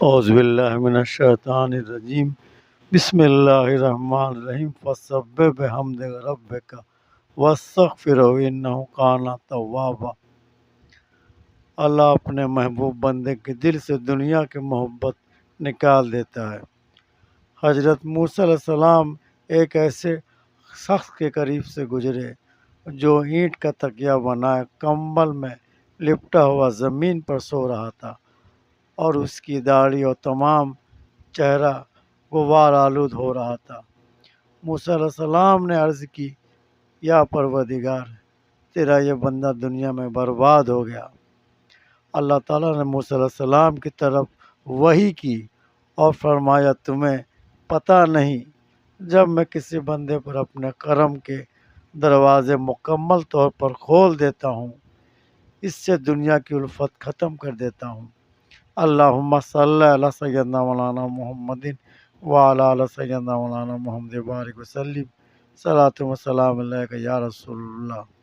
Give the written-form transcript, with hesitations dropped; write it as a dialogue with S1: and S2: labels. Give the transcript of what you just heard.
S1: اعوذ باللہ من الشیطان الرجیم بسم اللہ الرحمن الرحیم فسبح بحمد ربک واستغفرہ انہ کان توابا۔ اللہ اپنے محبوب بندے کے دل سے دنیا کی محبت نکال دیتا ہے۔ حضرت موسیٰ علیہ السلام ایک ایسے شخص کے قریب سے گزرے جو اینٹ کا تکیہ بنائے کمبل میں لپٹا ہوا زمین پر سو رہا تھا اور اس کی داڑھی اور تمام چہرہ غبار آلود ہو رہا تھا۔ موسیٰ علیہ السلام نے عرض کی، یا پروردگار، تیرا یہ بندہ دنیا میں برباد ہو گیا۔ اللہ تعالیٰ نے موسیٰ علیہ السلام کی طرف وحی کی اور فرمایا، تمہیں پتہ نہیں جب میں کسی بندے پر اپنے کرم کے دروازے مکمل طور پر کھول دیتا ہوں، اس سے دنیا کی الفت ختم کر دیتا ہوں۔ اللہم صلی علی سیدنا مولانا محمد وعلی آل سیدنا مولانا محمد بارک وسلم صلاۃ و سلام علیک یا رسول اللہ۔